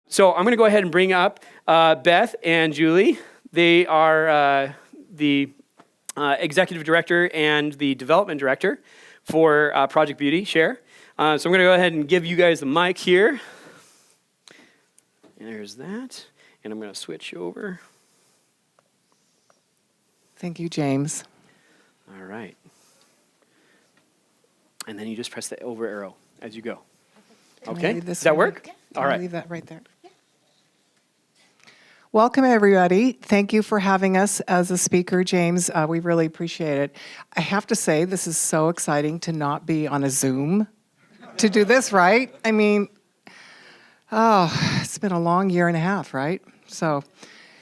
So I'm going to go ahead and bring up Beth and Julie. They are the executive director and the development director for Project Beauty Share. So I'm going to go ahead and give you guys the mic here. And there's that. And I'm going to switch over. Thank you, James. All right. And then you just press the over arrow as you go. Can I Okay? leave this Does that one? work? Can All I right. leave that right there? Welcome, everybody. Thank you for having us as a speaker, James. We really appreciate it. I have to say, this is so exciting to not be on a Zoom to do this, right? I mean, it's been a long year and a half, right? So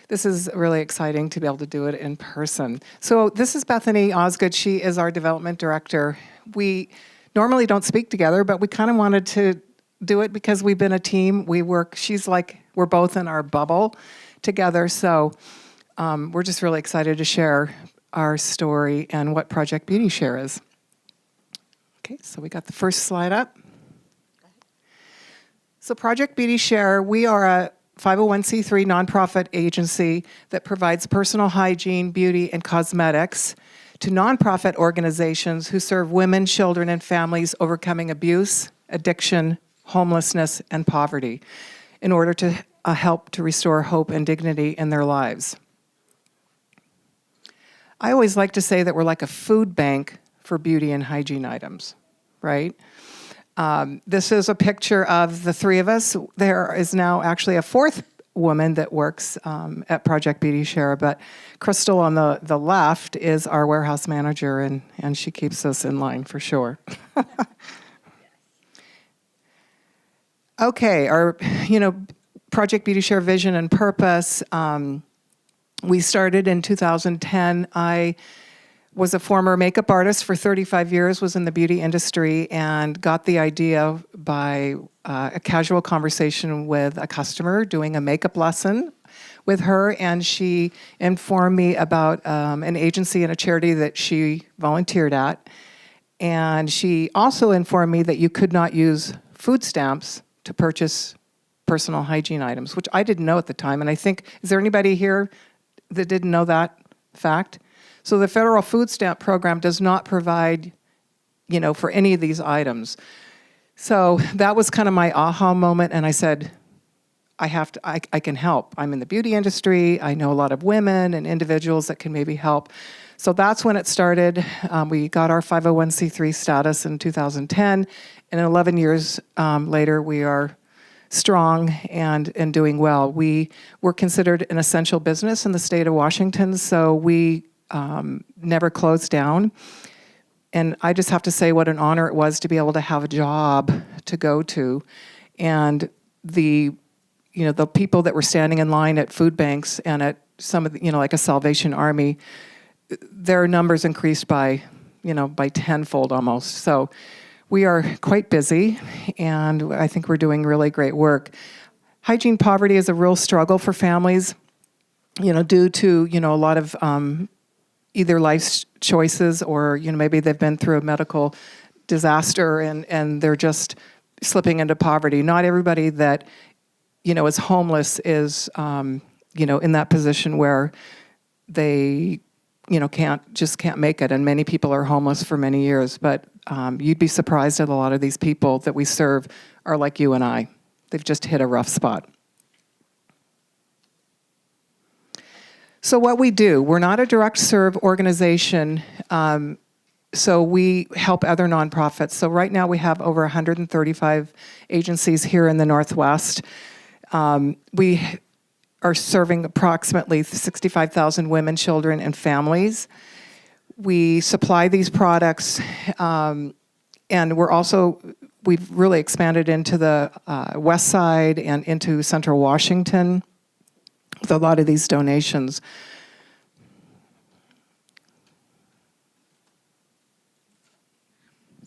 this is really exciting to be able to do it in person. So this is Bethany Osgood. She is our development director. We normally don't speak together, but we kind of wanted to do it because we've been a team. We work, she's like, we're both in our bubble together. So we're just really excited to share our story and what Project Beauty Share is. Okay, so we got the first slide up. So Project Beauty Share, we are a 501c3 nonprofit agency that provides personal hygiene, beauty, and cosmetics to nonprofit organizations who serve women, children, and families overcoming abuse, addiction, homelessness, and poverty in order to help to restore hope and dignity in their lives. I always like to say that we're like a food bank for beauty and hygiene items, right? This is a picture of the three of us. There is now actually a fourth woman that works at Project Beauty Share, but Crystal on the left is our warehouse manager, and she keeps us in line for sure. Okay, our, Project Beauty Share vision and purpose. We started in 2010. I was a former makeup artist for 35 years, was in the beauty industry, and got the idea by a casual conversation with a customer doing a makeup lesson with her, and she informed me about an agency and a charity that she volunteered at. And she also informed me that you could not use food stamps to purchase personal hygiene items, which I didn't know at the time. And I think, is there anybody here that didn't know that fact? So the federal food stamp program does not provide, for any of these items. So that was kind of my aha moment, and I said, I can help. I'm in the beauty industry. I know a lot of women and individuals that can maybe help. So that's when it started. We got our 501c3 status in 2010, and 11 years later, we are strong and doing well. We were considered an essential business in the state of Washington, so we never closed down. And I just have to say what an honor it was to be able to have a job to go to. And the people that were standing in line at food banks and at some of the, like a Salvation Army, their numbers increased by tenfold almost. So we are quite busy, and I think we're doing really great work. Hygiene poverty is a real struggle for families, due to, a lot of either life choices or, maybe they've been through a medical disaster and they're just slipping into poverty. Not everybody that, is homeless is, in that position where they, can't make it. And many people are homeless for many years. But you'd be surprised at a lot of these people that we serve are like you and I. They've just hit a rough spot. So what we do, we're not a direct serve organization, so we help other nonprofits. So right now we have over 135 agencies here in the Northwest. We are serving approximately 65,000 women, children, and families. We supply these products, and we've really expanded into the West Side and into Central Washington with a lot of these donations.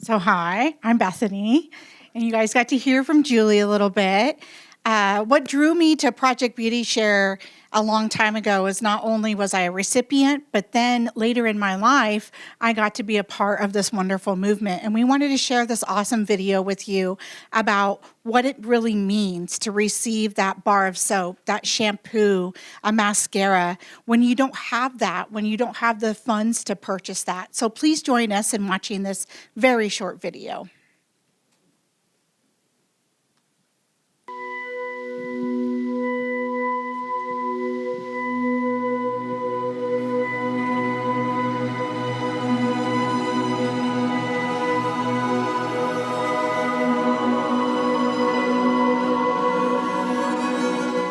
So hi, I'm Bethany, and you guys got to hear from Julie a little bit. What drew me to Project Beauty Share a long time ago is not only was I a recipient, but then later in my life, I got to be a part of this wonderful movement. And we wanted to share this awesome video with you about what it really means to receive that bar of soap, that shampoo, a mascara, when you don't have that, when you don't have the funds to purchase that. So please join us in watching this very short video.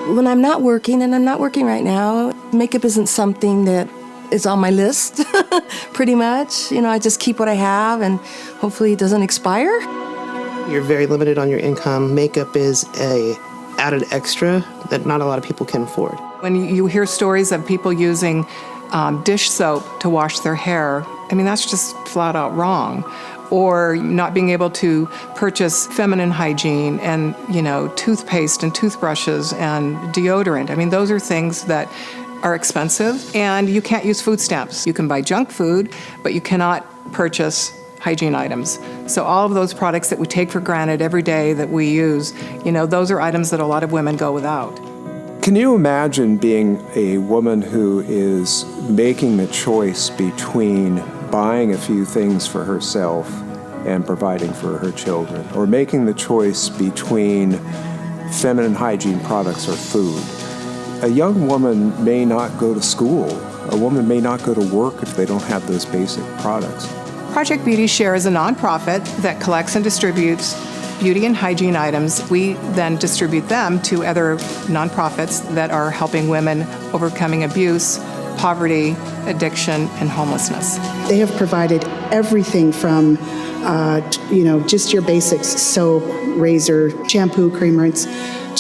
When I'm not working, and I'm not working right now, makeup isn't something that is on my list, pretty much. You know, I just keep what I have and hopefully it doesn't expire. You're very limited on your income. Makeup is a added extra that not a lot of people can afford. When you hear stories of people using dish soap to wash their hair, I mean, that's just flat out wrong. Or not being able to purchase feminine hygiene and, you know, toothpaste and toothbrushes and deodorant. I mean, those are things that are expensive, and you can't use food stamps. You can buy junk food, but you cannot purchase hygiene items. So all of those products that we take for granted every day that we use, you know, those are items that a lot of women go without. Can you imagine being a woman who is making the choice between buying a few things for herself and providing for her children, or making the choice between feminine hygiene products or food? A young woman may not go to school. A woman may not go to work if they don't have those basic products. Project Beauty Share is a nonprofit that collects and distributes beauty and hygiene items. We then distribute them to other nonprofits that are helping women overcoming abuse, poverty, addiction, and homelessness. They have provided everything from, just your basics, soap, razor, shampoo, cream, rinse,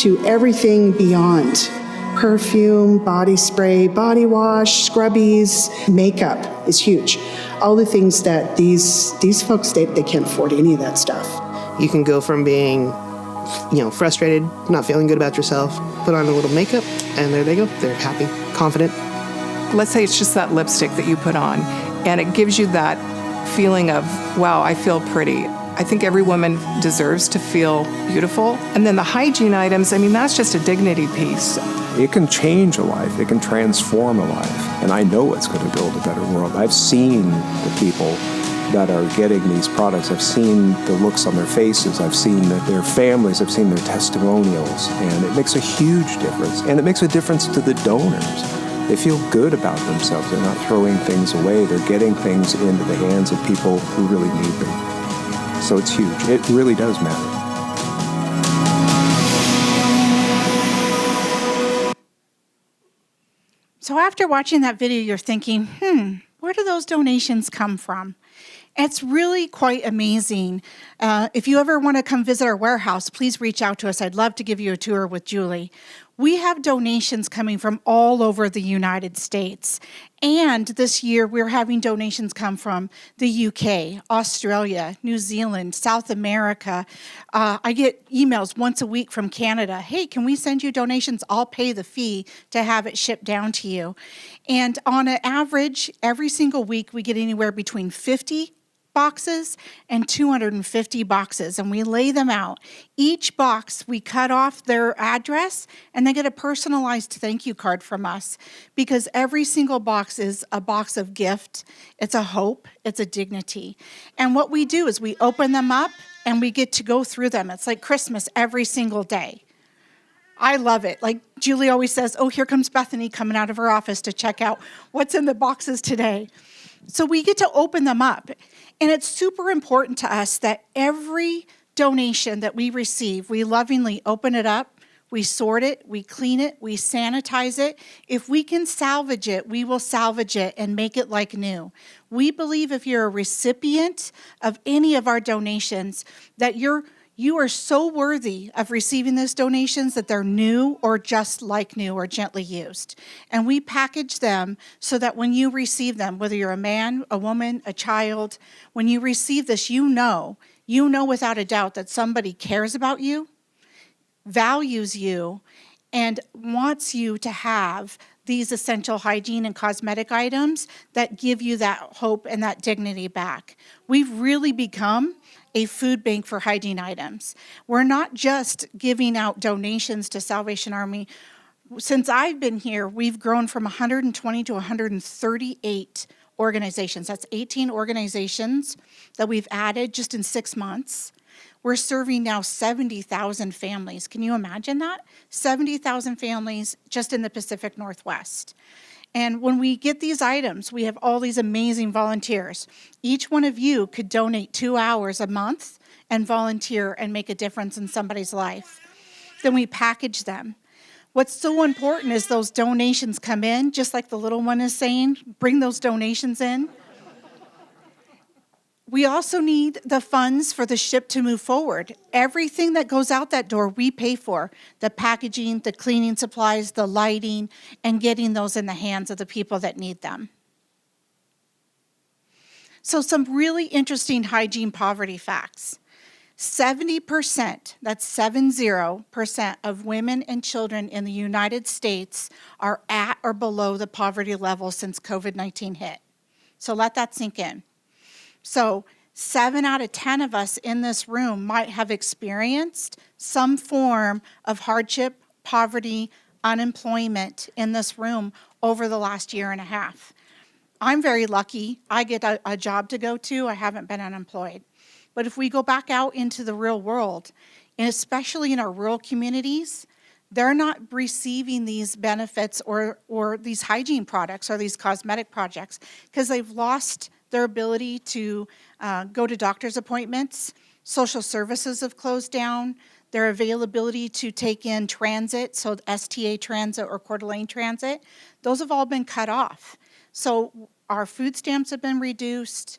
to everything beyond. Perfume, body spray, body wash, scrubbies, makeup is huge. All the things that these folks, they can't afford any of that stuff. You can go from being, frustrated, not feeling good about yourself, put on a little makeup, and there they go. They're happy, confident. Let's say it's just that lipstick that you put on, and it gives you that feeling of, wow, I feel pretty. I think every woman deserves to feel beautiful. And then the hygiene items, I mean, that's just a dignity piece. It can change a life. It can transform a life. And I know it's going to build a better world. I've seen the people that are getting these products. I've seen the looks on their faces. I've seen their families. I've seen their testimonials. And it makes a huge difference. And it makes a difference to the donors. They feel good about themselves. They're not throwing things away. They're getting things into the hands of people who really need them. So it's huge. It really does matter. So after watching that video, you're thinking, where do those donations come from? It's really quite amazing. If you ever want to come visit our warehouse, please reach out to us. I'd love to give you a tour with Julie. We have donations coming from all over the United States. And this year, we're having donations come from the UK, Australia, New Zealand, South America. I get emails once a week from Canada. Hey, can we send you donations? I'll pay the fee to have it shipped down to you. And on an average, every single week, we get anywhere between 50 boxes and 250 boxes, and we lay them out. Each box, we cut off their address, and they get a personalized thank you card from us, because every single box is a box of gift. It's a hope. It's a dignity. And what we do is we open them up, and we get to go through them. It's like Christmas every single day. I love it. Like Julie always says, oh, here comes Bethany coming out of her office to check out what's in the boxes today. So we get to open them up. And it's super important to us that every donation that we receive, we lovingly open it up, we sort it, we clean it, we sanitize it. If we can salvage it, we will salvage it and make it like new. We believe if you're a recipient of any of our donations, that you are so worthy of receiving those donations that they're new or just like new or gently used. And we package them so that when you receive them, whether you're a man, a woman, a child, when you receive this, you know without a doubt that somebody cares about you, values you, and wants you to have these essential hygiene and cosmetic items that give you that hope and that dignity back. We've really become a food bank for hygiene items. We're not just giving out donations to Salvation Army. Since I've been here, we've grown from 120 to 138 organizations. That's 18 organizations that we've added just in 6 months. We're serving now 70,000 families. Can you imagine that? 70,000 families just in the Pacific Northwest. And when we get these items, we have all these amazing volunteers. Each one of you could donate 2 hours a month and volunteer and make a difference in somebody's life. Then we package them. What's so important is those donations come in, just like the little one is saying, bring those donations in. We also need the funds for the ship to move forward. Everything that goes out that door, we pay for. The packaging, the cleaning supplies, the lighting, and getting those in the hands of the people that need them. So some really interesting hygiene poverty facts. 70%, that's 70% of women and children in the United States are at or below the poverty level since COVID-19 hit. So let that sink in. So 7 out of 10 of us in this room might have experienced some form of hardship, poverty, unemployment in this room over the last year and a half. I'm very lucky. I get a job to go to. I haven't been unemployed. But if we go back out into the real world, and especially in our rural communities, they're not receiving these benefits or these hygiene products or these cosmetic projects because they've lost their ability to go to doctor's appointments. Social services have closed down. Their availability to take in transit, so STA transit or Coeur d'Alene transit, those have all been cut off. So our food stamps have been reduced.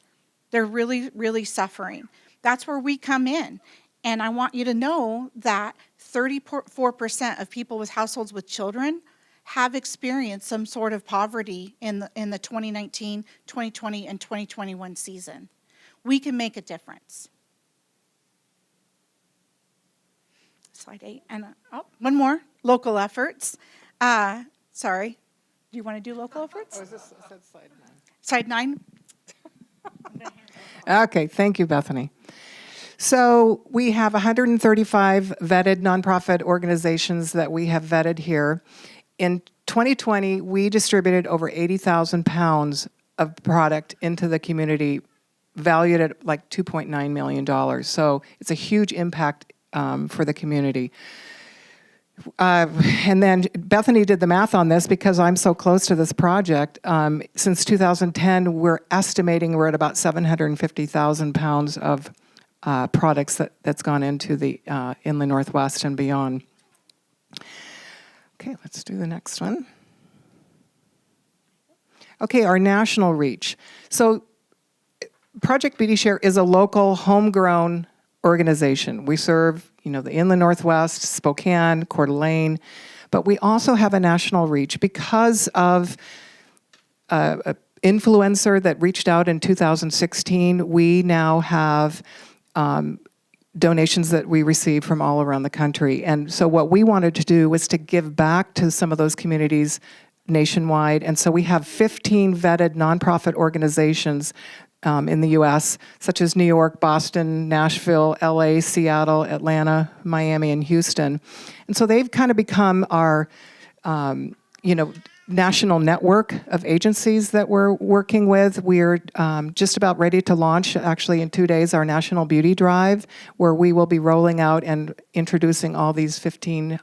They're really, really suffering. That's where we come in. And I want you to know that 34% of people with households with children have experienced some sort of poverty in the 2019, 2020, and 2021 season. We can make a difference. Slide 8, and one more, local efforts. Sorry, do you want to do local efforts? Slide 9. Okay, thank you, Bethany. So we have 135 vetted nonprofit organizations that we have vetted here. In 2020, we distributed over 80,000 pounds of product into the community, valued at like $2.9 million. So it's a huge impact for the community. And then Bethany did the math on this because I'm so close to this project. Since 2010, we're estimating we're at about 750,000 pounds of products that's gone into the inland Northwest and beyond. Okay, let's do the next one. Okay, our national reach. So Project Beauty Share is a local, homegrown organization. We serve, the inland Northwest, Spokane, Coeur d'Alene, but we also have a national reach because of an influencer that reached out in 2016. We now have donations that we receive from all around the country. And so what we wanted to do was to give back to some of those communities nationwide. And so we have 15 vetted nonprofit organizations in the U.S., such as New York, Boston, Nashville, L.A., Seattle, Atlanta, Miami, and Houston. And so they've kind of become our, national network of agencies that we're working with. We're just about ready to launch, actually in 2 days, our National Beauty Drive, where we will be rolling out and introducing all these 15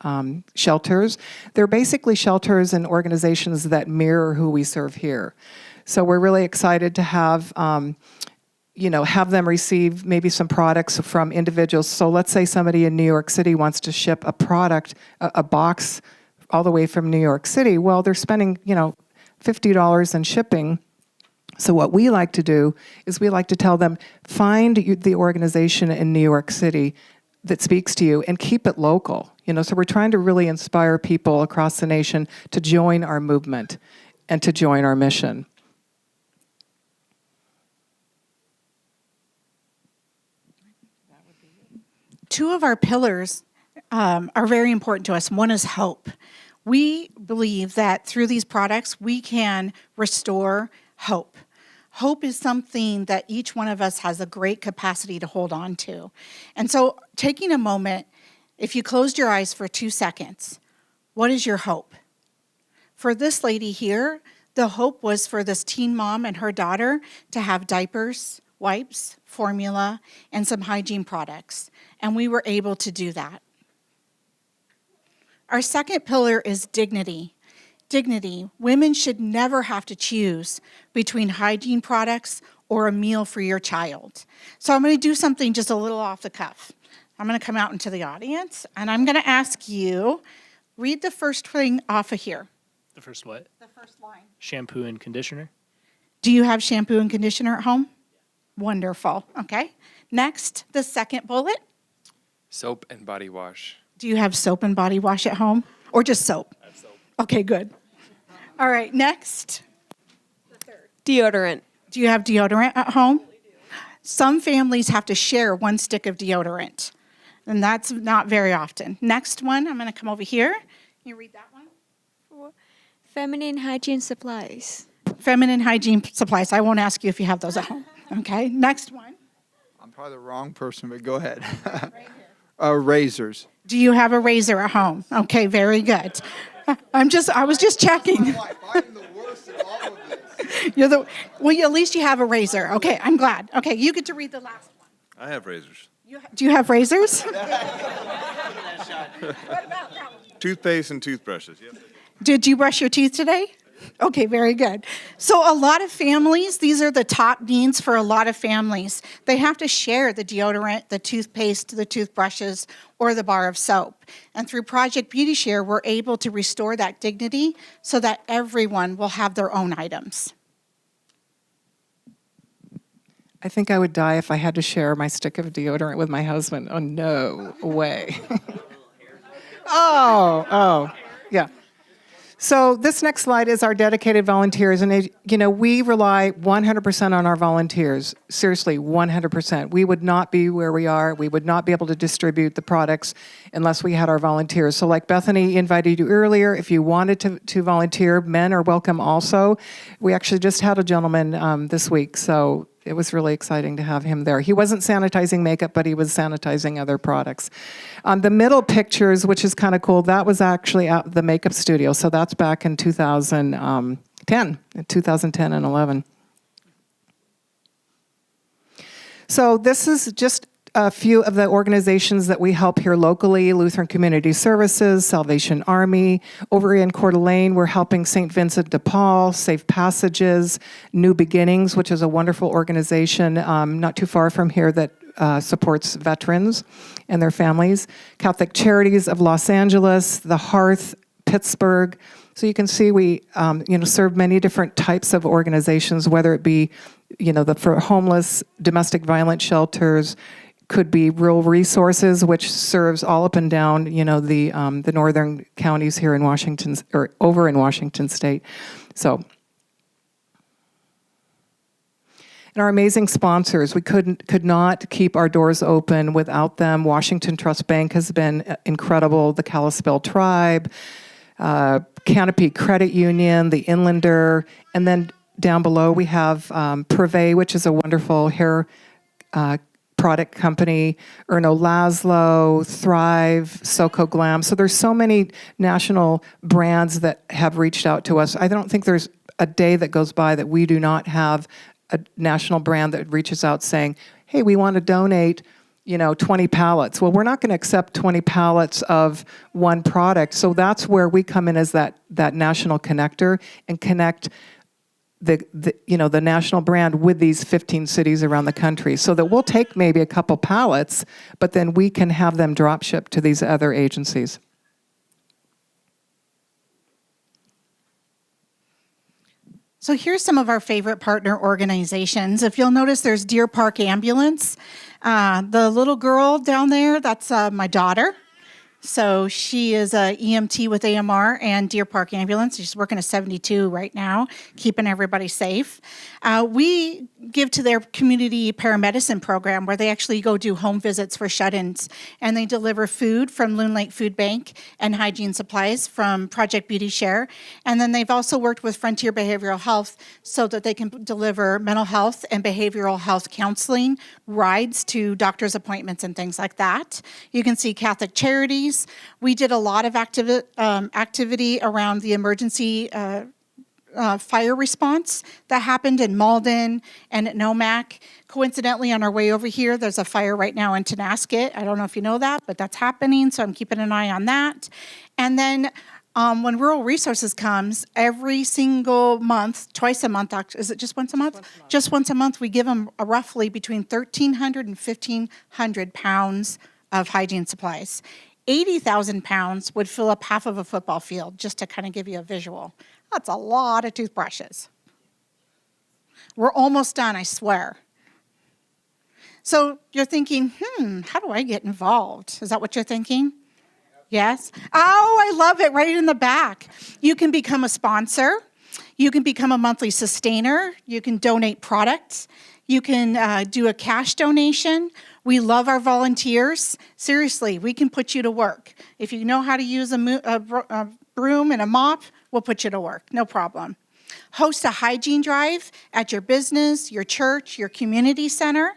shelters. They're basically shelters and organizations that mirror who we serve here. So we're really excited to have have them receive maybe some products from individuals. So let's say somebody in New York City wants to ship a product, a box all the way from New York City. Well, they're spending, $50 in shipping. So what we like to do is we like to tell them, find the organization in New York City that speaks to you and keep it local. So we're trying to really inspire people across the nation to join our movement and to join our mission. Two of our pillars are very important to us. One is hope. We believe that through these products, we can restore hope. Hope is something that each one of us has a great capacity to hold on to. And so taking a moment, if you closed your eyes for 2 seconds, what is your hope? For this lady here, the hope was for this teen mom and her daughter to have diapers, wipes, formula, and some hygiene products. And we were able to do that. Our second pillar is dignity. Dignity. Women should never have to choose between hygiene products or a meal for your child. So I'm going to do something just a little off the cuff. I'm going to come out into the audience, and I'm going to ask you, read the first thing off of here. The first what? The first line. Shampoo and conditioner. Do you have shampoo and conditioner at home? Wonderful. Okay. Next, the second bullet. Soap and body wash. Do you have soap and body wash at home? Or just soap? I have soap. Okay, good. All right, next. Deodorant. Do you have deodorant at home? Some families have to share 1 stick of deodorant, and that's not very often. Next one, I'm going to come over here. Can you read that one? Feminine hygiene supplies. Feminine hygiene supplies. I won't ask you if you have those at home. Okay, next one. I'm probably the wrong person, but go ahead. Razors. Do you have a razor at home? Okay, very good. I was just checking. I'm the worst at all of this. Well, at least you have a razor. Okay, I'm glad. Okay, you get to read the last one. I have razors. Do you have razors? Toothpaste and toothbrushes. Yes. Did you brush your teeth today? Okay, very good. So a lot of families, these are the top needs for a lot of families. They have to share the deodorant, the toothpaste, the toothbrushes, or the bar of soap. And through Project Beauty Share, we're able to restore that dignity so that everyone will have their own items. I think I would die if I had to share my stick of deodorant with my husband. Oh, no way. Yeah. So this next slide is our dedicated volunteers. And, we rely 100% on our volunteers. Seriously, 100%. We would not be where we are. We would not be able to distribute the products unless we had our volunteers. So like Bethany invited you earlier, if you wanted to volunteer, men are welcome also. We actually just had a gentleman this week, so it was really exciting to have him there. He wasn't sanitizing makeup, but he was sanitizing other products. The middle pictures, which is kind of cool, that was actually at the makeup studio. So that's back in 2010 and 11. So this is just a few of the organizations that we help here locally: Lutheran Community Services, Salvation Army. Over in Coeur d'Alene, we're helping St. Vincent de Paul, Safe Passages, New Beginnings, which is a wonderful organization not too far from here that supports veterans and their families. Catholic Charities of Los Angeles, The Hearth, Pittsburgh. So you can see we serve many different types of organizations, whether it be for homeless, domestic violence shelters, could be Rural Resources, which serves all up and down, the northern counties here in Washington, or over in Washington State. So, and our amazing sponsors, we could not keep our doors open without them. Washington Trust Bank has been incredible. The Kalispell Tribe, Canopy Credit Union, the Inlander, and then down below we have Privé, which is a wonderful hair product company, Erno Laszlo, Thrive, SoCo Glam. So there's so many national brands that have reached out to us. I don't think there's a day that goes by that we do not have a national brand that reaches out saying, hey, we want to donate 20 pallets. Well, we're not going to accept 20 pallets of one product. So that's where we come in as that national connector and connect the national brand with these 15 cities around the country, so that we'll take maybe a couple pallets, but then we can have them drop shipped to these other agencies. So here's some of our favorite partner organizations. If you'll notice, there's Deer Park Ambulance. The little girl down there, that's my daughter. So she is a EMT with AMR and Deer Park Ambulance. She's working a 72 right now, keeping everybody safe. We give to their community paramedicine program where they actually go do home visits for shut-ins, and they deliver food from Loon Lake Food Bank and hygiene supplies from Project Beauty Share. And then they've also worked with Frontier Behavioral Health so that they can deliver mental health and behavioral health counseling, rides to doctor's appointments and things like that. You can see Catholic Charities. We did a lot of activity around the emergency fire response that happened in Malden and at Nomac. Coincidentally, on our way over here, there's a fire right now in Tenasket. I don't know if you know that, but that's happening, so I'm keeping an eye on that. And then when Rural Resources comes, every single month, twice a month, is it just once a month? Just once a month, we give them roughly between 1,300 and 1,500 pounds of hygiene supplies. 80,000 pounds would fill up half of a football field, just to kind of give you a visual. That's a lot of toothbrushes. We're almost done, I swear. So you're thinking, how do I get involved? Is that what you're thinking? Yes? Oh, I love it, right in the back. You can become a sponsor. You can become a monthly sustainer. You can donate products. You can do a cash donation. We love our volunteers. Seriously, we can put you to work. If you know how to use a broom and a mop, we'll put you to work, no problem. Host a hygiene drive at your business, your church, your community center.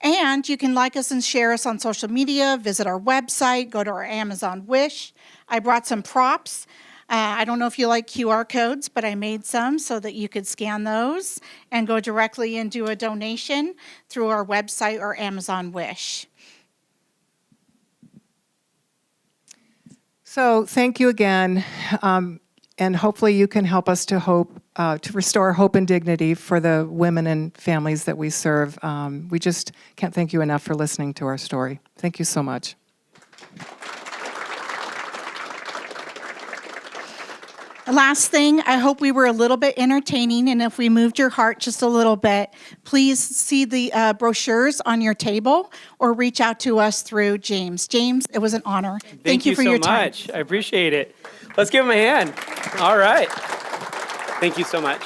And you can like us and share us on social media, visit our website, go to our Amazon Wish. I brought some props. I don't know if you like QR codes, but I made some so that you could scan those and go directly and do a donation through our website or Amazon Wish. So thank you again, and hopefully you can help us to restore hope and dignity for the women and families that we serve. We just can't thank you enough for listening to our story. Thank you so much. Last thing, I hope we were a little bit entertaining, and if we moved your heart just a little bit, please see the brochures on your table or reach out to us through James. James, it was an honor. Thank you for your time. Thank you so much. I appreciate it. Let's give him a hand. All right. Thank you so much.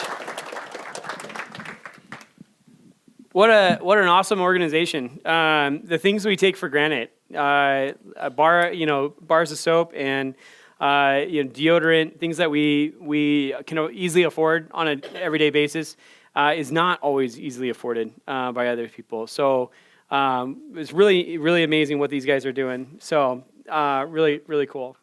What an awesome organization. The things we take for granted, a bar, bars of soap and deodorant, things that we can easily afford on an everyday basis, is not always easily afforded by other people. So it's really, really amazing what these guys are doing. So really, really cool.